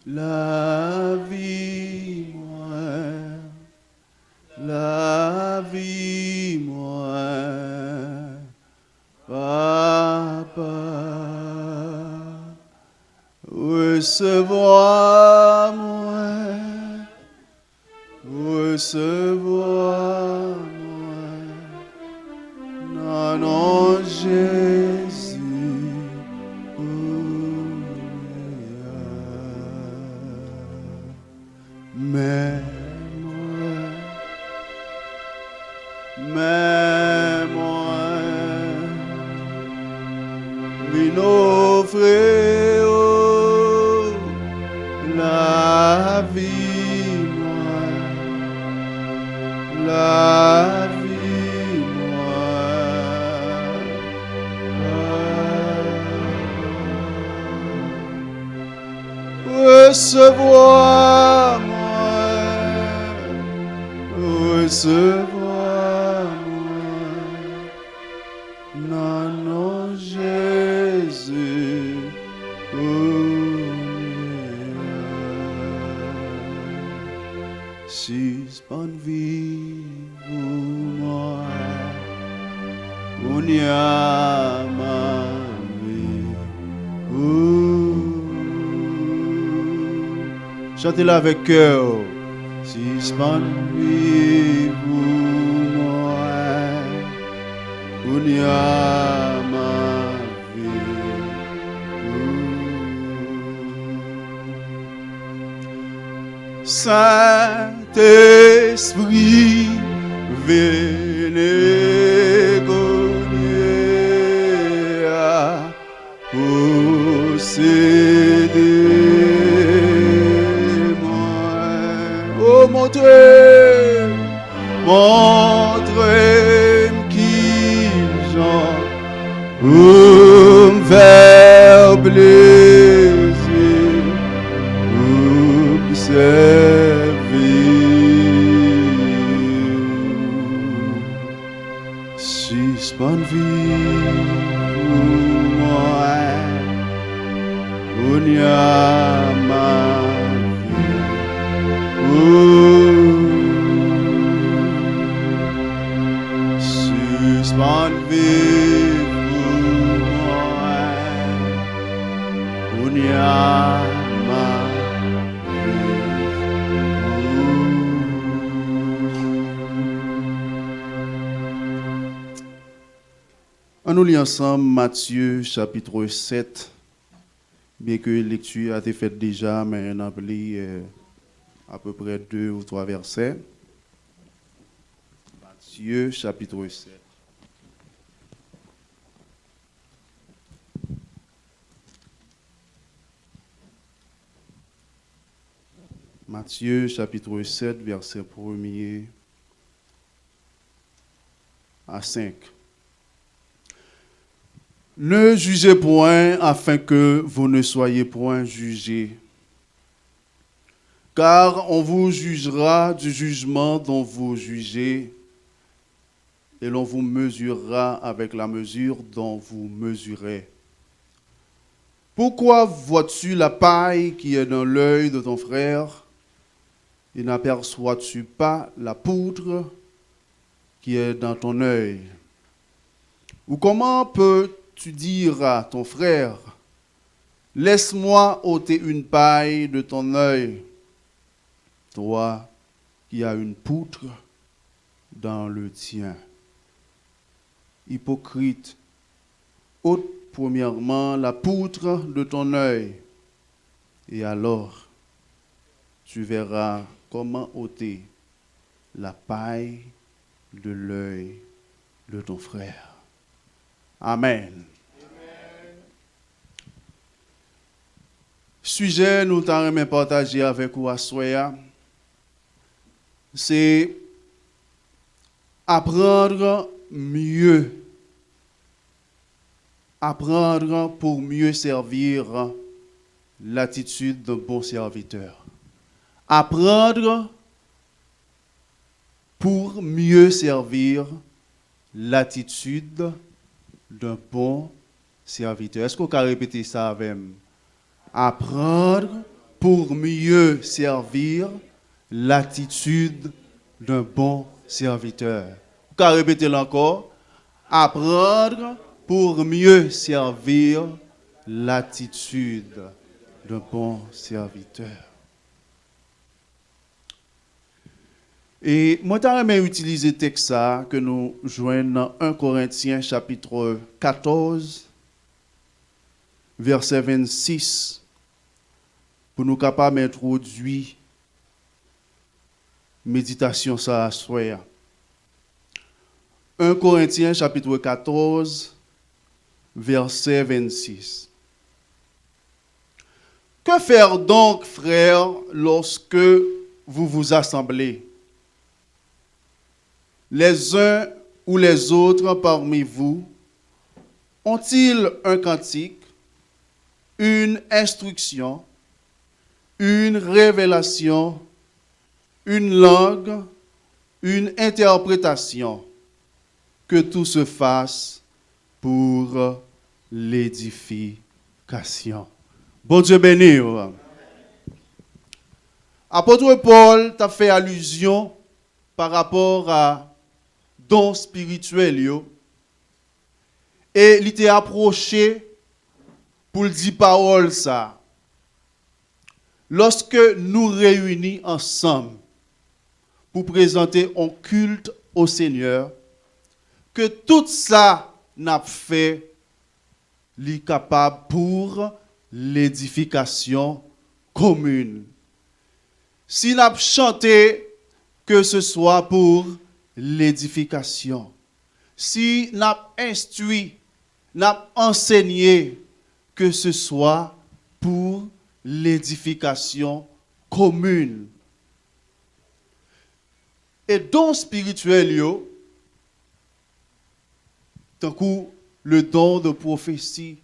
la vie, moi, papa, recevoir-moi, non, non, Jésus, mais moi, m'offrir la vie, la vie, recevoir-moi, non, non, Jésus, suspend vie pour moi, on y a ma vie. Chantez-la avec cœur. Suspend vie pour moi, on y a ma vie. Saint-Esprit, venez cogner à posséder moi. Oh, montrez qui j'en faire plaisir, observer, suspend vie pour moi, on y a ma vie. Suspend vie pour moi, on y a ma vie. On nous lit ensemble Matthieu chapitre 7, bien que la lecture a été faite déjà, mais on a appelé à peu près 2 ou 3 versets. Matthieu chapitre 7. Matthieu chapitre 7, verset 1er à 5. Ne jugez point afin que vous ne soyez point jugés, car on vous jugera du jugement dont vous jugez, et l'on vous mesurera avec la mesure dont vous mesurez. Pourquoi vois-tu la paille qui est dans l'œil de ton frère et n'aperçois-tu pas la poutre qui est dans ton œil? Ou comment peux-tu dire à ton frère, laisse-moi ôter une paille de ton œil, toi qui as une poutre dans le tien? Hypocrite, ôte premièrement la poutre de ton œil, et alors tu verras comment ôter la paille de l'œil de ton frère. Amen. Amen. Sujet nous t'aimerais partager avec vous à soya, c'est apprendre mieux. Apprendre pour mieux servir l'attitude d'un bon serviteur. Apprendre pour mieux servir l'attitude d'un bon serviteur. Est-ce qu'on peut répéter ça avec moi? Apprendre pour mieux servir l'attitude d'un bon serviteur. Vous pouvez répéter encore. Apprendre pour mieux servir l'attitude d'un bon serviteur. Et moi, j'aimerais utiliser le texte que nous joignons dans 1 Corinthiens chapitre 14, verset 26, pour nous capables d'introduire méditation ça à soir. 1 Corinthiens chapitre 14, verset 26. Que faire donc, frères, lorsque vous vous assemblez? Les uns ou les autres parmi vous ont-ils un cantique, une instruction, une révélation, une langue, une interprétation? Que tout se fasse pour l'édification. Bon Dieu béni. Apôtre Paul t'a fait allusion par rapport à dons spirituels. Et il était approché pour dire parole ça. Lorsque nous réunis ensemble pour présenter un culte au Seigneur, que tout ça n'a fait li capable pour l'édification commune. Si n'a chanté, que ce soit pour l'édification. Si n'a instruit, n'a enseigné, que ce soit pour l'édification commune. Et don spirituel, tant que le don de prophétie,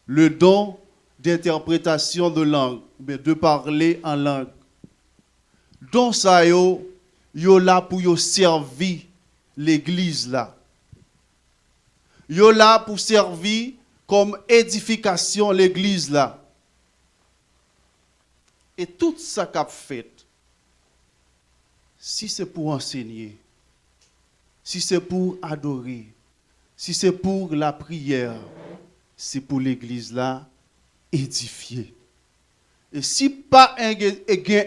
le don d'interprétation de langue, de parler en langue. Don ça yo là pour yo servir l'église là. Yo là pour servir comme édification l'église là. Et tout ça qu'a fait, si c'est pour enseigner, si c'est pour adorer, si c'est pour la prière, c'est pour l'église là édifier. Et si pas un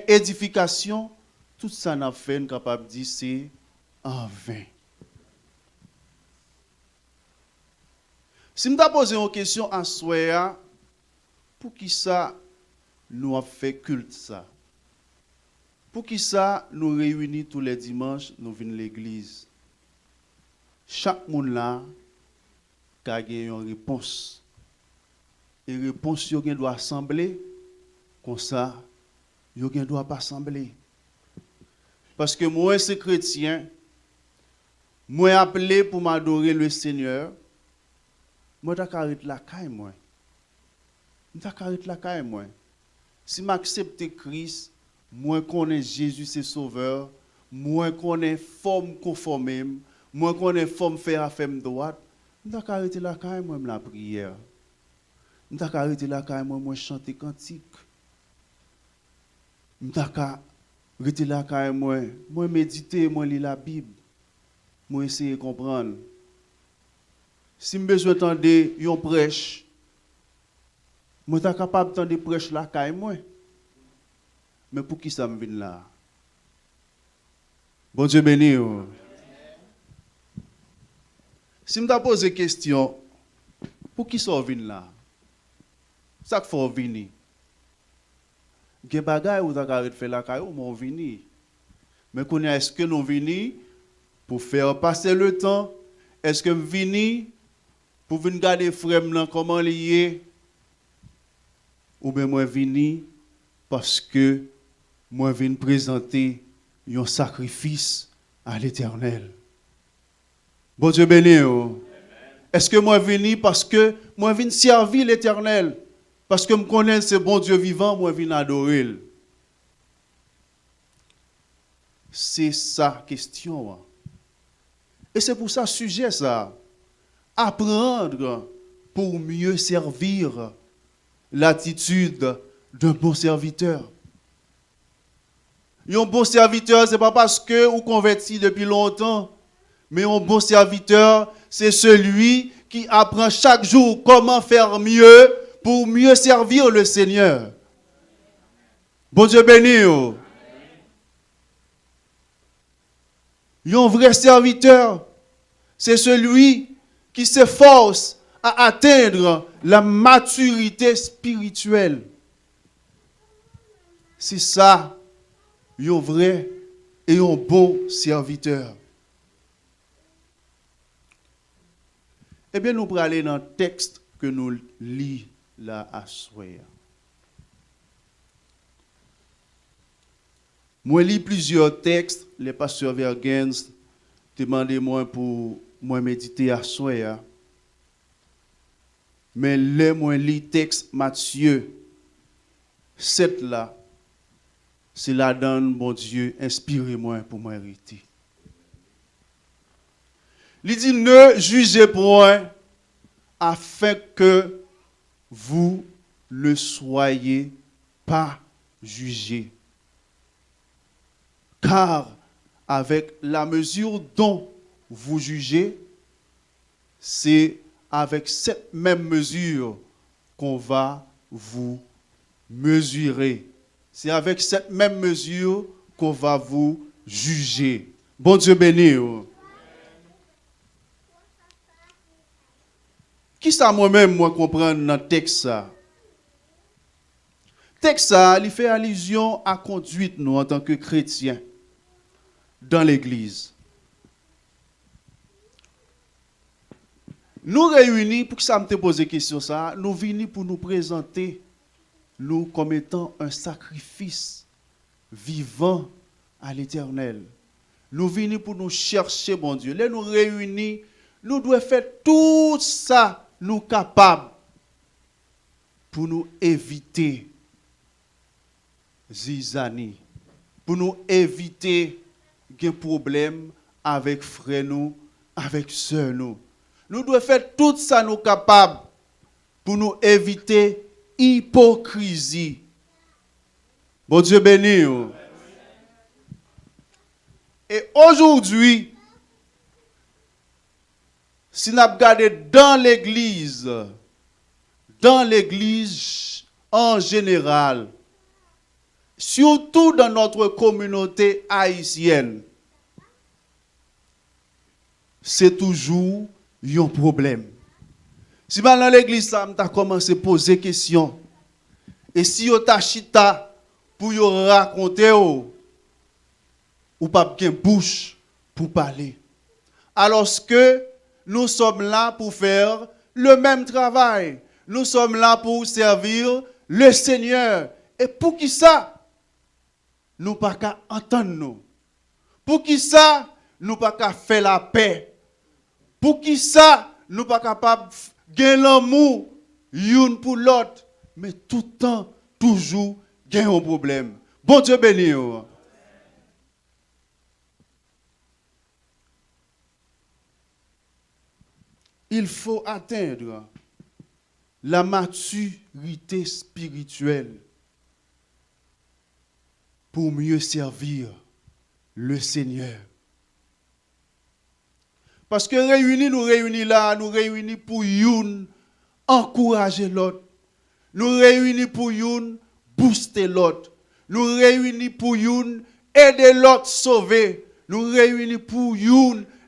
édification, tout ça n'a fait, on est capable de dire c'est en vain. Si je me pose une question à soi, pour qui ça nous a fait culte ça? Pour qui ça nous réunit tous les dimanches, nous venons à l'église? Chaque monde là a une réponse. Et la réponse, il doit assembler comme ça, il ne doit pas assembler. Parce que moi, c'est chrétien, moi appelé pour m'adorer le Seigneur, moi j'arrête la caille moi. J'arrête la caille moi. Si m'accepte Christ, moi connais Jésus c'est sauveur, moi connais forme conformée, moi connais forme faire affaire droite, j'arrête la caille moi la prière. J'arrête la caille moi chanter cantique. J'arrête la caille moi méditer, moi lire la Bible. Moi essayer de comprendre. Si je besoin d'entendre une prêche, moi suis capable d'entendre prêche la caille moi. Mais pour qui ça me vient là? Bon Dieu béni. Si je me pose une question, pour qui ça vient là? Ça qu'il faut venir. Des bagages ou t'arrête faire la caille ou mon venir. Mais est-ce que nous venons pour faire passer le temps? Est-ce que nous venons pour venir garder frère comment lié? Ou bien moi venir parce que moi viens présenter un sacrifice à l'Éternel. Bon Dieu béni. Est-ce que moi venir parce que moi viens servir l'Éternel? Parce que je connais ce bon Dieu vivant, moi viens adorer. C'est ça question. Et c'est pour ça sujet ça. Apprendre pour mieux servir l'attitude d'un bon serviteur. Un bon serviteur, ce n'est pas parce que vous converti depuis longtemps, mais un bon serviteur, c'est celui qui apprend chaque jour comment faire mieux pour mieux servir le Seigneur. Bon Dieu béni. Un vrai serviteur, c'est celui qui s'efforce à atteindre la maturité spirituelle. C'est ça, un vrai et un bon serviteur. Eh bien, nous allons aller dans le texte que nous lisons là à soir. Moi, lis plusieurs textes. Les pasteurs Vergens demandez-moi pour moi méditer à soir. Mais là, moi, lis texte Matthieu 7 là. C'est la donne, bon Dieu, inspirez-moi pour m'arrêter. Il dit, ne jugez point afin que vous ne soyez pas jugés. Car avec la mesure dont vous jugez, c'est avec cette même mesure qu'on va vous mesurer. C'est avec cette même mesure qu'on va vous juger. Bon Dieu béni. Qui ça moi-même, moi, comprendre dans le texte ça? Le texte ça, il fait allusion à conduite nous en tant que chrétiens dans l'église. Nous réunis, pour que ça me te pose question ça, nous venons pour nous présenter nous comme étant un sacrifice vivant à l'Éternel. Nous venons pour nous chercher, bon Dieu. Là, nous réunis, nous devons faire tout ça, nous capables, pour nous éviter zizani, pour nous éviter des problèmes avec frères nous, avec sœurs nous. Nous devons faire tout ça, nous capables, pour nous éviter hypocrisie. Bon Dieu béni. Et aujourd'hui, si nous regardons dans l'église en général, surtout dans notre communauté haïtienne, c'est toujours un problème. Si dans l'église, ça m'a commencé à poser des questions. Et si vous avez chita pour vous raconter, ou pas bien bouche pour parler. Alors que nous sommes là pour faire le même travail. Nous sommes là pour servir le Seigneur. Et pour qui ça? Nous pas qu'à entendre nous. Pour qui ça? Nous pas qu'à faire la paix. Pour qui ça? Nous pas capables de gagner l'amour l'un pour l'autre. Mais tout le temps, toujours, gagner un problème. Bon Dieu béni. Il faut atteindre la maturité spirituelle pour mieux servir le Seigneur. Parce que nous réunis là, nous réunis pour encourager l'autre. Nous réunis pour booster l'autre. Nous réunis pour aider l'autre sauver. Nous réunis pour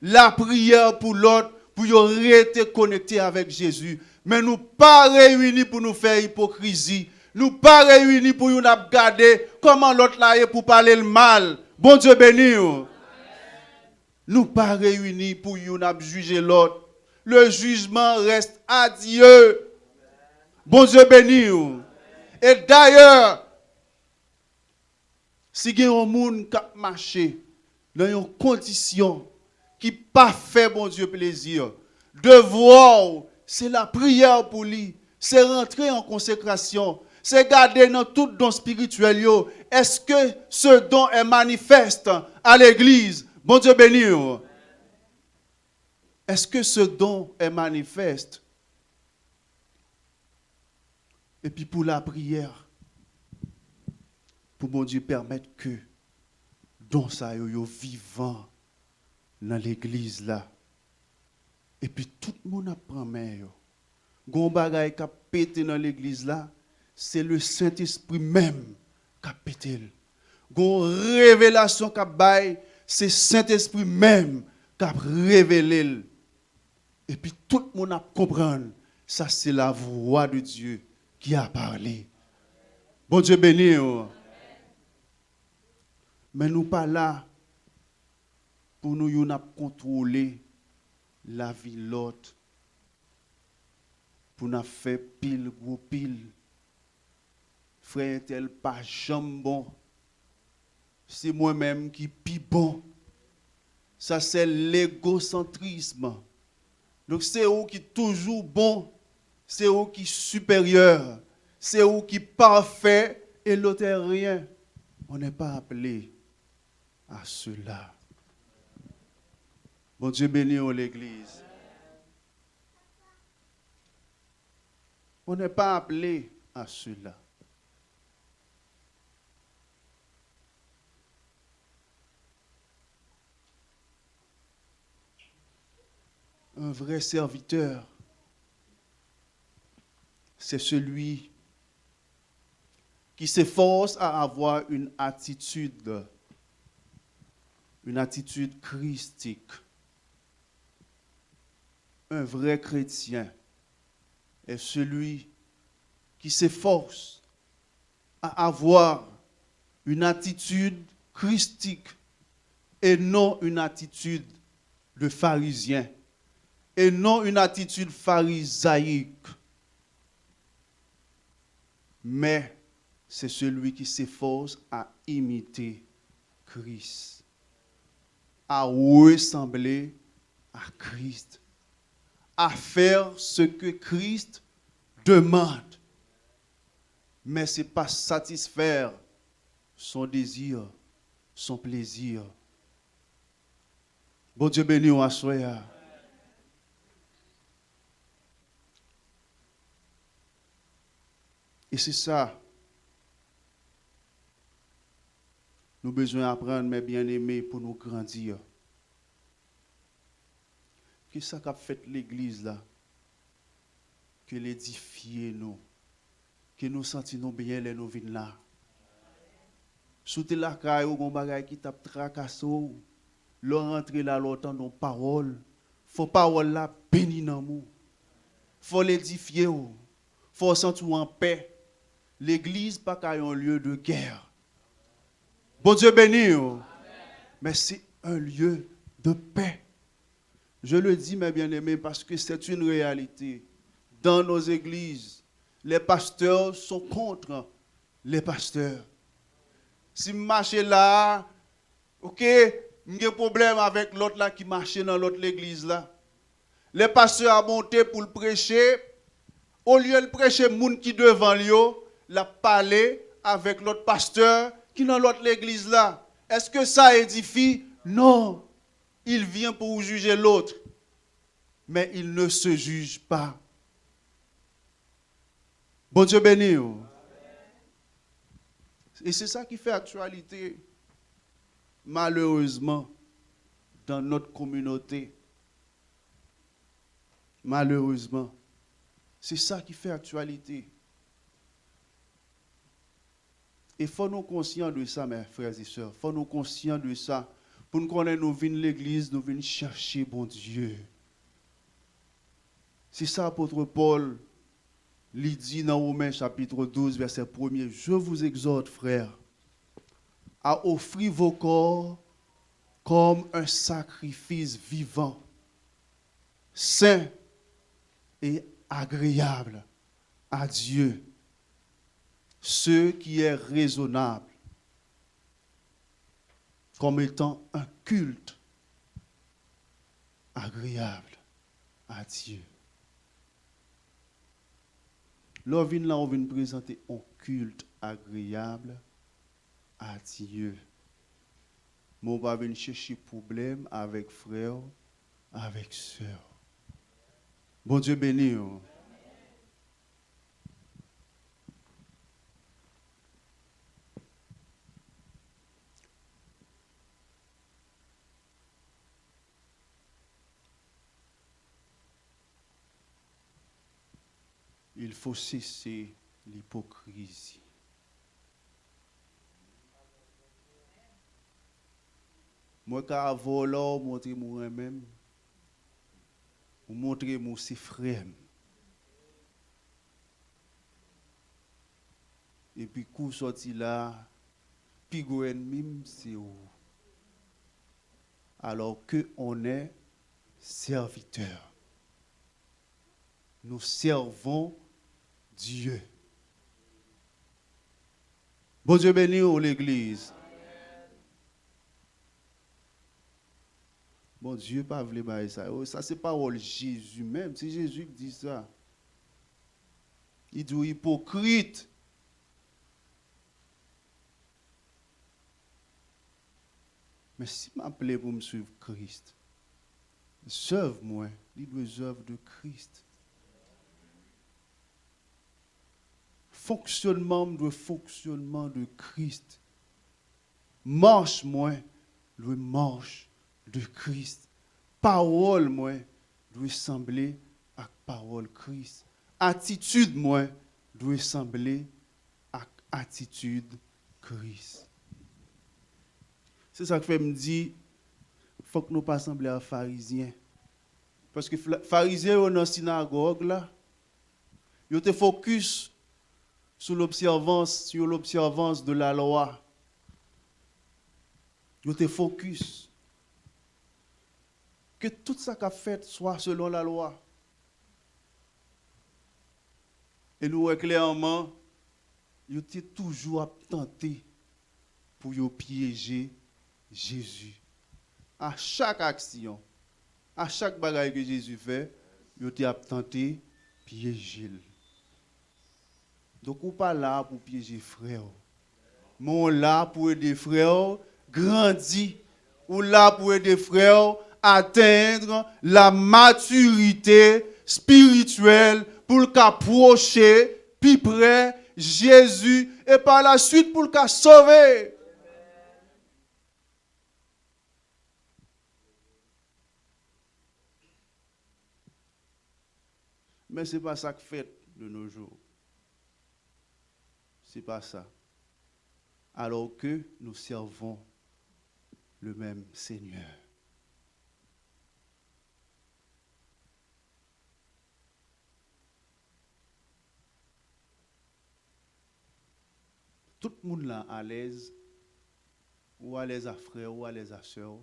la prière pour l'autre, pour rester connecté avec Jésus. Mais nous pas réunis pour nous faire hypocrisie. Nous pas réunis pour nous regarder comment l'autre là est pour parler le mal. Bon Dieu béni. Nous pas réunis pour nous juger l'autre. Le jugement reste à Dieu. Bon Dieu béni. Et d'ailleurs, si il y a un monde qui marche dans une condition qui pas fait bon Dieu plaisir, devoir, c'est la prière pour lui, c'est rentrer en consécration, c'est garder dans tout don spirituel. Est-ce que ce don est manifeste à l'église? Bon Dieu béni. Est-ce que ce don est manifeste? Et puis pour la prière, pour bon Dieu permettre que don ça yo vivant dans l'église là. Et puis tout le monde apprend main yo. Gon bagay qui a pété dans l'église là, c'est le Saint-Esprit même qui a pété. Gon révélation qui a bail, c'est Saint-Esprit même qui a révélé. Et puis tout le monde a comprendre, ça c'est la voix de Dieu qui a parlé. Bon Dieu béni. Mais nous pas là pour nous contrôler la vie de l'autre. Pour nous faire pile, gros pile. Frère tel pas jambon. C'est moi-même qui pi bon. Ça c'est l'égocentrisme. Donc c'est où qui toujours bon. C'est où qui supérieur. C'est où qui parfait et l'autre est rien. On n'est pas appelé à cela. Bon Dieu béni l'église. On n'est pas appelé à cela. Un vrai serviteur, c'est celui qui s'efforce à avoir une attitude christique. Un vrai chrétien est celui qui s'efforce à avoir une attitude christique et non une attitude de pharisien et non une attitude pharisaïque. Mais c'est celui qui s'efforce à imiter Christ, à ressembler à Christ, à faire ce que Christ demande. Mais ce n'est pas satisfaire son désir, son plaisir. Bon Dieu béni ou assoya. Et c'est ça. Nous avons besoin d'apprendre, mes bien-aimés, pour nous grandir. Qu'est-ce qu'a fait l'Église là? Que l'édifier nous. Que nous sentions bien les nous venir là. Soute la caille ou gon bagay qui tape tracasse ou. L'on rentre là l'autant dans parole. Faut parole là béni dans nous. Faut l'édifier ou. Faut sentir en paix. L'église pas un lieu de guerre. Bon Dieu béni. Mais c'est un lieu de paix. Je le dis mes bien-aimés parce que c'est une réalité. Dans nos églises, les pasteurs sont contre les pasteurs. Si je marche là, ok, j'ai un problème avec l'autre là qui marche dans l'autre église là. Les pasteurs ont monté pour le prêcher. Au lieu de prêcher les gens qui devant lui, la parler avec l'autre pasteur qui est dans l'autre église là. Est-ce que ça édifie? Non. Il vient pour juger l'autre. Mais il ne se juge pas. Bon Dieu béni. Et c'est ça qui fait actualité, malheureusement, dans notre communauté. Malheureusement. C'est ça qui fait actualité. Et il faut nous conscients de ça, mes frères et sœurs. Il faut nous conscients de ça. Pour nous connaître, nous venons l'église, nous venons chercher bon Dieu. C'est ça, apôtre Paul, il dit dans Romains chapitre 12, verset 1er. Je vous exhorte, frères, à offrir vos corps comme un sacrifice vivant, saint et agréable à Dieu, ce qui est raisonnable, comme étant un culte agréable à Dieu. Là, on vient présenter un culte agréable à Dieu. Mais on va venir chercher problème avec frère, avec sœur. Bon Dieu béni. Il faut cesser l'hypocrisie. Moi, quand je vole, je montre moi-même, je montre mon frère. Et puis, quand je sorti là, puis gros ennemi, c'est où? Alors qu'on est serviteur. Nous servons Dieu. Bon Dieu béni l'église. Bon Dieu, pas voulu bailler ça. Ça, c'est parole Jésus même. C'est Jésus qui dit ça. Il dit hypocrite. Mais si m'appelez pour me suivre Christ, œuvre-moi, il doit œuvre de Christ. Fonctionnement de Christ. Marche-moi, le marche de Christ. Parole, moi, doit sembler à parole Christ. Attitude, moi, doit sembler à attitude Christ. C'est ça que fait me dire, il faut que nous ne pas sembler à pharisiens. Parce que les pharisiens dans la synagogue, là, ils étaient focus sur l'observance de la loi. Ils étaient focus. Que tout ça qu'a fait soit selon la loi. Et nous voyons clairement, ils étaient toujours tentés pour piéger Jésus. À chaque action, à chaque bagaille que Jésus fait, ils étaient tentés de piéger. Donc, on n'est pas là pour piéger frère. Mais on est là pour aider frère grandir. On est là pour aider frère atteindre la maturité spirituelle pour le approcher plus près Jésus et par la suite pour le sauver. Mais ce n'est pas ça que fait de nos jours. Ce n'est pas ça. Alors que nous servons le même Seigneur. Tout le monde là à l'aise, ou à l'aise à frère, ou à l'aise à soeur.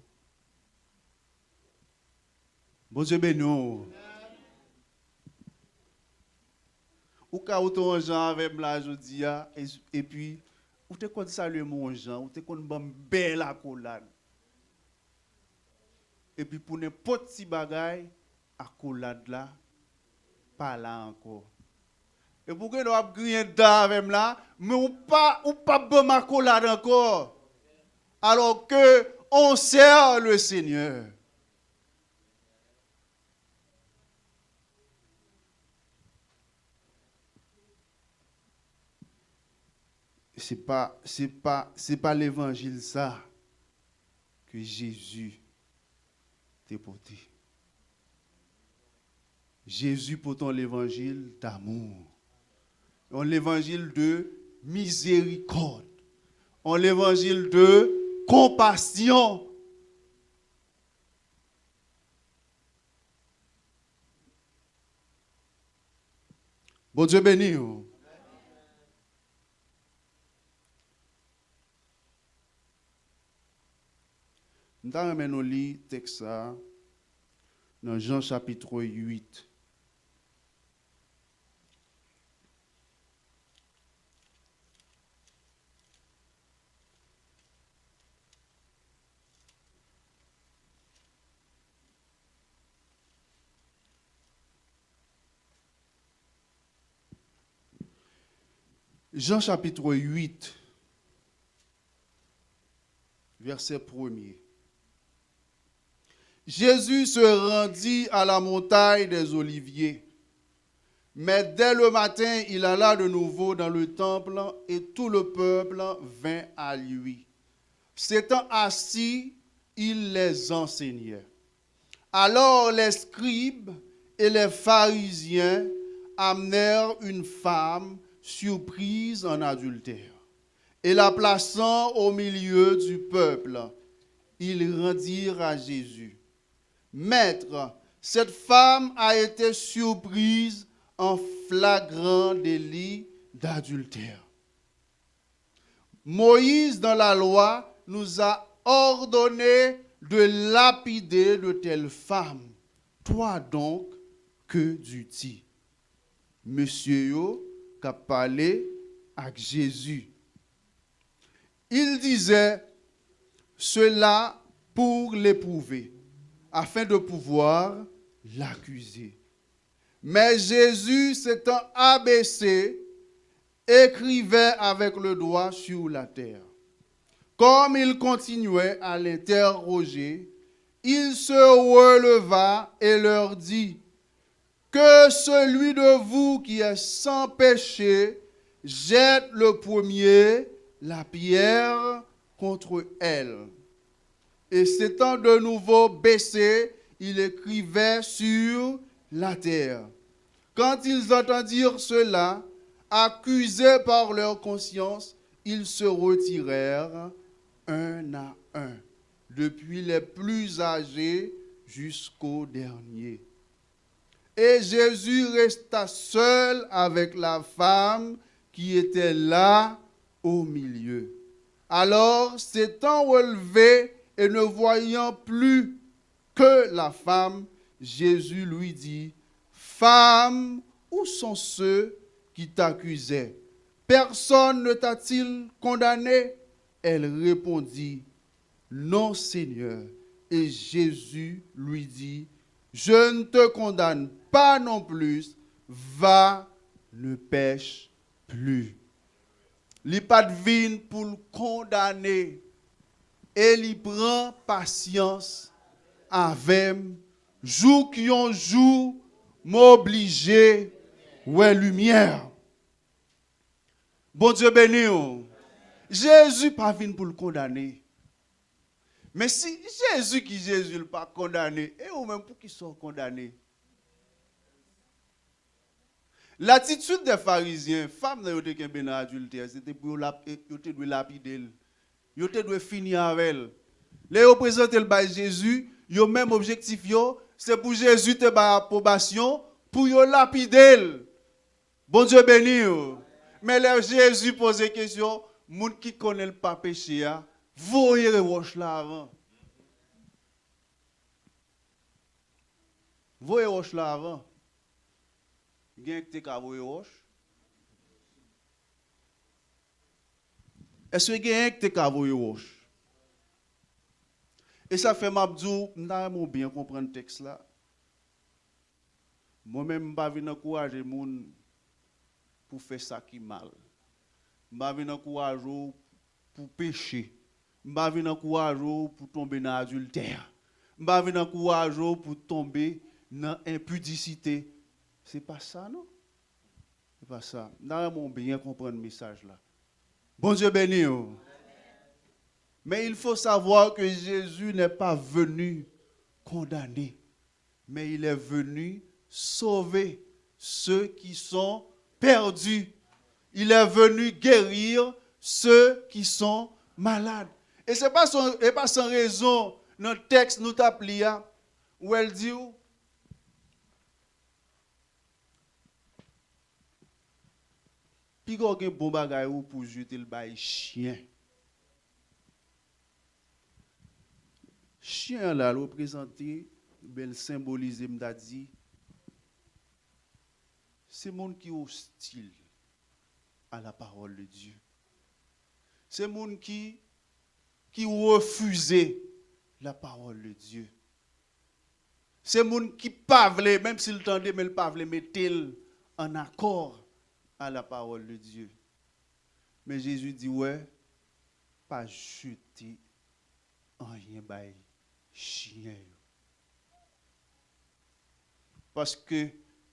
Bon Dieu béni. Ou quand on Jean avec la jodi et puis ou te kon saluer mon Jean, ou te kon bon belle accolade. Et puis pour n'importe petit bagay, accolade là pas là encore. Et pour que nous a grien dedans avec là, mais ou pas bon accolade encore. Alors que on sert le Seigneur. C'est pas l'évangile ça que Jésus t'a porté. Jésus portant l'évangile d'amour. On l'évangile de miséricorde. On l'évangile de compassion. Bon Dieu béni. Nous allons lire le texte dans Jean chapitre 8. Jean chapitre 8, verset 1er. Jésus se rendit à la montagne des Oliviers. Mais dès le matin, il alla de nouveau dans le temple et tout le peuple vint à lui. S'étant assis, il les enseignait. Alors les scribes et les pharisiens amenèrent une femme surprise en adultère. Et la plaçant au milieu du peuple, ils rendirent à Jésus: Maître, cette femme a été surprise en flagrant délit d'adultère. Moïse, dans la loi, nous a ordonné de lapider de telles femmes. Toi donc, que dis-tu? Monsieur yo, qui a parlé avec Jésus. Il disait cela pour l'éprouver, afin de pouvoir l'accuser. Mais Jésus, s'étant abaissé, écrivait avec le doigt sur la terre. Comme il continuait à l'interroger, il se releva et leur dit: Que celui de vous qui est sans péché jette le premier la pierre contre elle. Et s'étant de nouveau baissé, il écrivait sur la terre. Quand ils entendirent cela, accusés par leur conscience, ils se retirèrent un à un, depuis les plus âgés jusqu'au dernier. Et Jésus resta seul avec la femme qui était là au milieu. Alors, s'étant relevé et ne voyant plus que la femme, Jésus lui dit: Femme, où sont ceux qui t'accusaient? Personne ne t'a-t-il condamné? Elle répondit: Non, Seigneur. Et Jésus lui dit: Je ne te condamne pas non plus, va, ne pêche plus. Il n'a pas de vin pour le condamner. Et il prend patience avec jour qui ont jour m'obliger ouais lumière. Bon Dieu béni. Jésus pas venu pour le condamner. Mais si Jésus le pas condamné, et ou même pour qui sont condamnés. L'attitude des pharisiens, femmes qui ont été dans adultère, c'était pour de lapider. Ils ont finir avec elle. Les représentants de Jésus, ils ont même objectif, c'est pour Jésus te ba approbation, pour yo lapider. Bon Dieu béni. Mais là, Jésus pose une question, moun qui connaît le pas péché, voyez le roche là avant. Voyez roche là avant. Gen qui te ka voyé roche? Est-ce que gen qui te ka voyé roche? Et ça fait m'abdou, m'ta bien comprendre le texte là. Moi-même, je ne vais pas encourager les gens pour faire ça qui est mal. Je ne vais pas encourager pour pécher. Je ne vais pas encourager pour tomber dans l'adultère. Je ne vais pas encourager pour tomber dans l'impudicité. Ce n'est pas ça, non? Ce n'est pas ça. Je vais bien comprendre le message là. Bon Dieu béni. Mais il faut savoir que Jésus n'est pas venu condamner, mais il est venu sauver ceux qui sont perdus. Il est venu guérir ceux qui sont malades. Et ce n'est pas sans raison, notre texte nous t'applie, où elle dit, puis il y a un bon bagage pour jeter le bail chien. Chien là, représenté, ben symbolisé, m'a dit, c'est monde qui est hostile à la parole de Dieu. C'est monde qui refuse la parole de Dieu. C'est monde qui pas même s'il tendait, mais il pas mettre en accord à la parole de Dieu. Mais Jésus dit, ouais, pas jeter rien bail chien. Parce que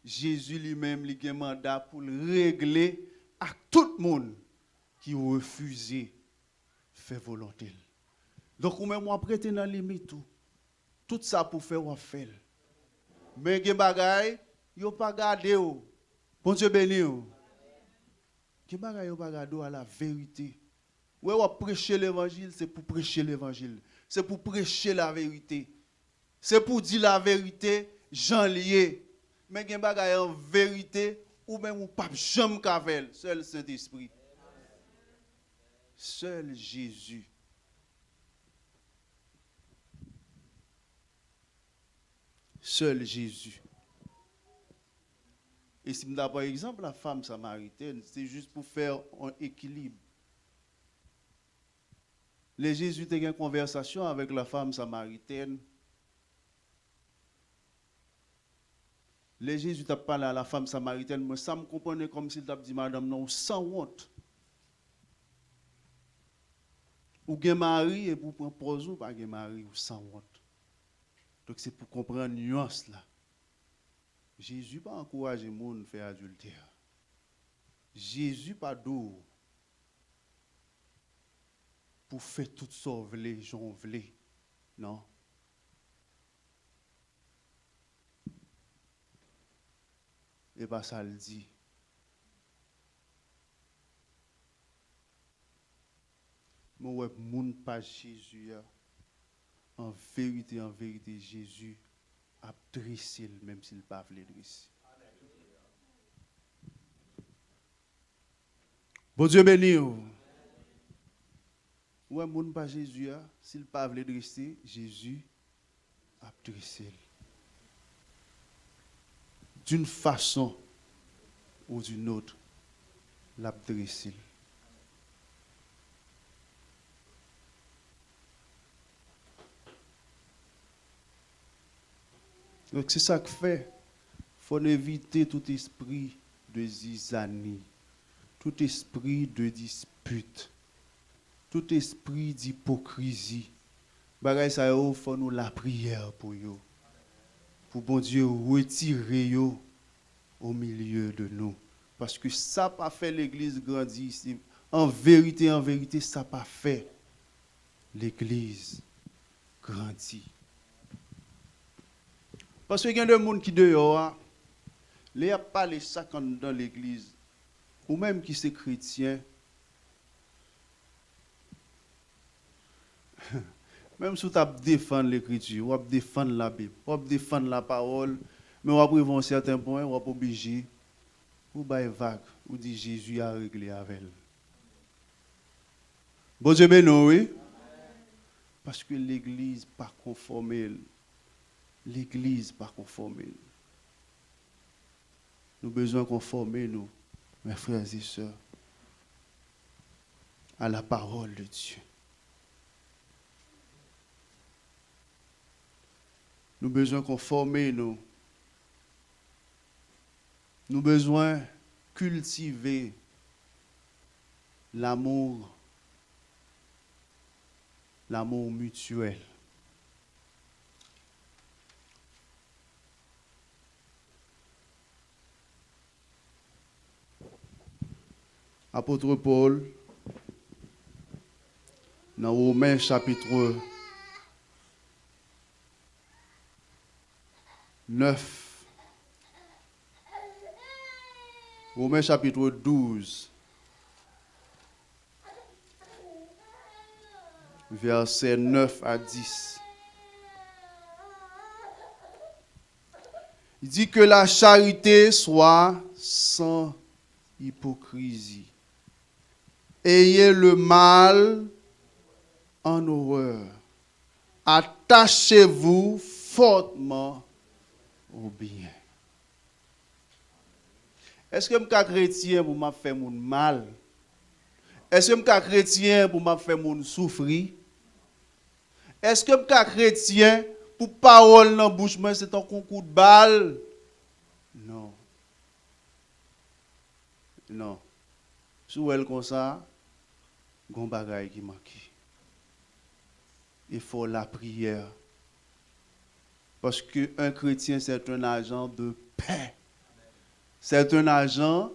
Jésus lui-même a un mandat pour le régler à tout le monde qui refuse de faire volonté. Donc, moi, je prête dans la limite tout ça pour faire faire. Mais les bagailles, ils n'ont pas gardé. Bon Dieu béni. Qui bagaille pas gado à la vérité. Ouais, on prêcher l'évangile, c'est pour prêcher l'évangile. C'est pour prêcher la vérité. C'est pour dire la vérité, j'en lié. Mais gen bagaille en vérité ou même ou pas jamais kavel, seul Saint-Esprit. Seul Jésus. Seul Jésus. Et si je par exemple la femme samaritaine, c'est juste pour faire un équilibre. Les Jésus ont une conversation avec la femme samaritaine. Les Jésus ont parlé à la femme samaritaine, mais ça me comprenait comme s'il t'a dit, madame, non, sans honte. Ou gen mari et pour prendre pause ou pas gen mari ou sans honte. Donc c'est pour comprendre nuance là. Jésus pas encourager les gens à faire adultère. Jésus pas d'eau pour faire tout ça vle, j'en vle. Non. Et pas ça le dit. Mais ouais, moun pas Jésus. En vérité, Jésus a dressé même s'il pas voulu dresser. Bon Dieu béni. Ouais, moun pas Jésus, s'il pas voulu dresser, Jésus a dressé. D'une façon ou d'une autre, l'a dressé. Donc c'est ça que fait. Il faut éviter tout esprit de zizanie, tout esprit de dispute, tout esprit d'hypocrisie. Bagay ça yo, faut nous la prière pour yo. Pour bon Dieu retirer yo au milieu de nous. Parce que ça pas fait l'église grandir ici. En vérité, ça pas fait l'église grandir. Parce qu'il y a des gens qui dehors, les a pas les sacs dans l'église, ou même qui sont chrétiens, même si tu défends l'écriture, ou défendre la Bible, ou défendre la parole, mais on arrive à un certain point, on est obligé, ou bailler vague, ou dire Jésus a réglé avec elle. Bon Dieu béni, oui. Parce que l'église pas conformée. L'église pas conformée. Nous avons besoin de conformer nous, mes frères et sœurs, à la parole de Dieu. Nous avons besoin de conformer nous. Nous avons besoin de cultiver l'amour mutuel. Apôtre Paul, dans Romains chapitre 9, Romains chapitre 12, versets 9 à 10. Il dit que la charité soit sans hypocrisie. Ayez le mal en horreur. Attachez-vous fortement au bien. Est-ce que je suis chrétien pour me faire mon mal? Est-ce que je suis chrétien pour me faire mon souffrir? Est-ce que je suis chrétien pour parole dans la bouche, mais c'est un concours de balle? Non. Non. Si vous êtes comme ça, il y a un bagage qui manque. Il faut la prière. Parce qu'un chrétien, c'est un agent de paix. C'est un agent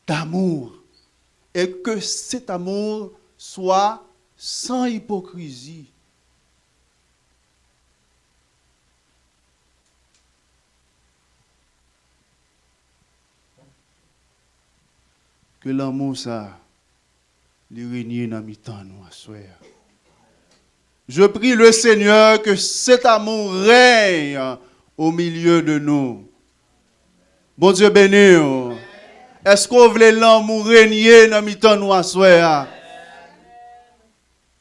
d'amour. Et que cet amour soit sans hypocrisie. Que l'amour, ça, lui règne dans mi-temps, nous, à soir. Je prie le Seigneur que cet amour règne au milieu de nous. Bon Dieu béni. Est-ce qu'on veut l'amour régner dans mi-temps, nous, à soir?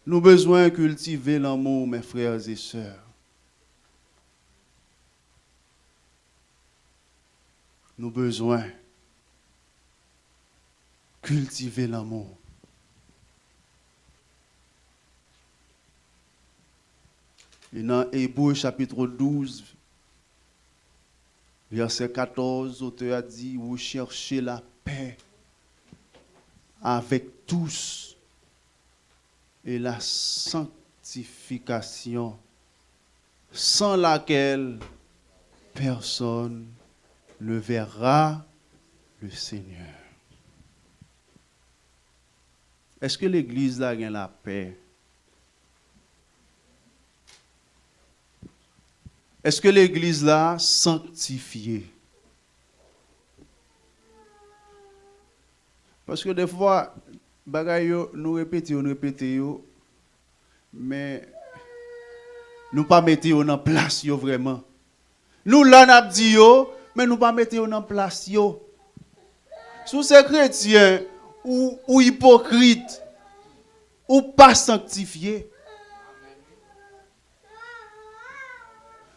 Nous avons besoin de cultiver l'amour, mes frères et sœurs. Nous avons besoin de cultiver l'amour. Et dans Hébreux chapitre 12, verset 14, l'auteur a dit, vous cherchez la paix avec tous et la sanctification, sans laquelle personne ne verra le Seigneur. Est-ce que l'Église a la paix? Est-ce que l'Église l'a sanctifiée? Parce que des fois, nous répétons, mais nous pas mettons en place vraiment. Nous l'en dit mais nous pas mettons en place. Sous ces chrétiens ou hypocrites ou pas sanctifiés.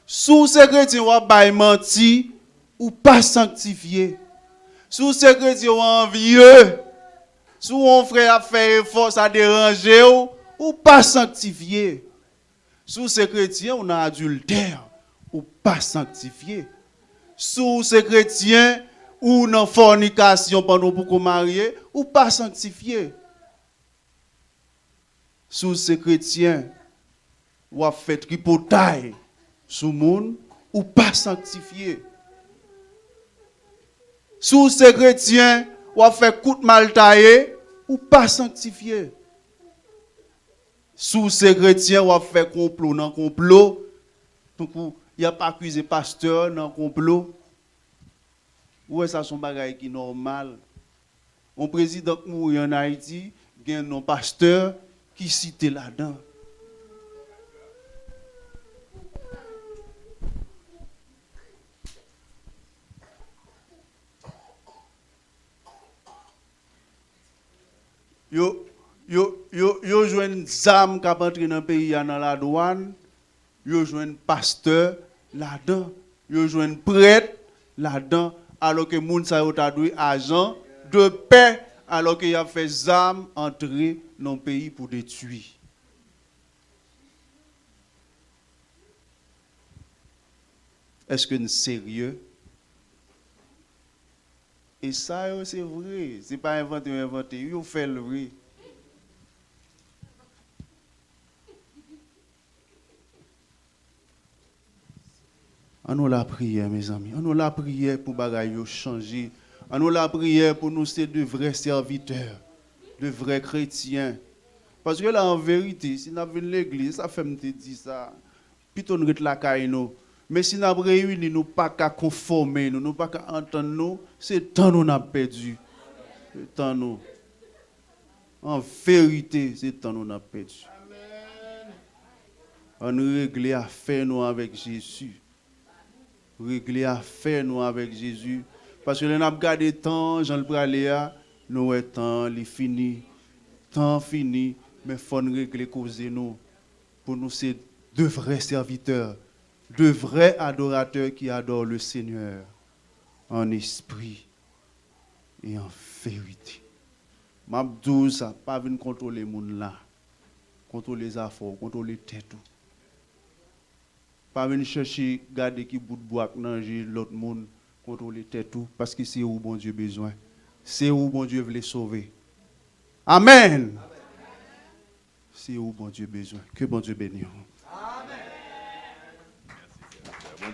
Sous ces chrétiens ou pas menti ou pas sanctifiés. Sous ces chrétiens ou envieux. Sous un frère a fait effort à déranger ou pas sanctifié. Sous ces chrétiens on a adultère ou pas sanctifié. Sous ces chrétiens ou dans fornication pendant pour qu'on marier ou pas sanctifié. Sous ces chrétiens ou a fait tripotaille sous monde ou pas sanctifié. Sous ces chrétiens ou a fait coup de mal taillé ou pas sanctifié. Sous ces chrétiens ou a fait complot dans complot. Donc il n'y a pas accusé pasteur dans complot. Ou est-ce que ça son bagage qui est normal? Un président qui mourit en Haïti, il y a un pasteur qui cite là-dedans. Yo jouen zam qui entrer dans le pays dans la douane, yo jouen pasteur là-dedans, yo jouen prêtre là-dedans, alors que moun sa yo ta doué agent de paix, alors qu'il a fait zam entrer dans le pays pour détruire. Est-ce que nous sérieux? Et ça, c'est vrai. Ce n'est pas inventé. Il fait le vrai. On nous la prière, mes amis. On nous la prière pour bagaille changer. On nous la prière pour nous ser de vrais serviteurs, de vrais chrétiens. Parce que là, en vérité, si nous avons l'église, ça fait me dire ça. Plutôt nous la caille nous. Mais si nous avons réuni, nous pas qu'à conformer, nous pas qu'à entendre nous, c'est temps nous n'a perdu. C'est temps nous. En vérité, c'est temps nous n'a perdu. On règle affaire nous avec Jésus. Régler affaire nous avec Jésus. Parce que nous avons gardé temps, Jean le Praléa, nous est temps, il fini. Temps fini, mais il faut nous régler causer nous. Pour nous, c'est de vrais serviteurs. De vrais adorateurs qui adorent le Seigneur en esprit et en vérité. M'abdou ça pas venir contrôler les monde là, contrôler les affaires, contrôler les têtes. Pas venir chercher garder qui bout de bois manger l'autre monde, contrôler les têtes parce que c'est où bon Dieu besoin. C'est où bon Dieu veut sauver. Amen. C'est où bon Dieu besoin. Que bon Dieu bénisse.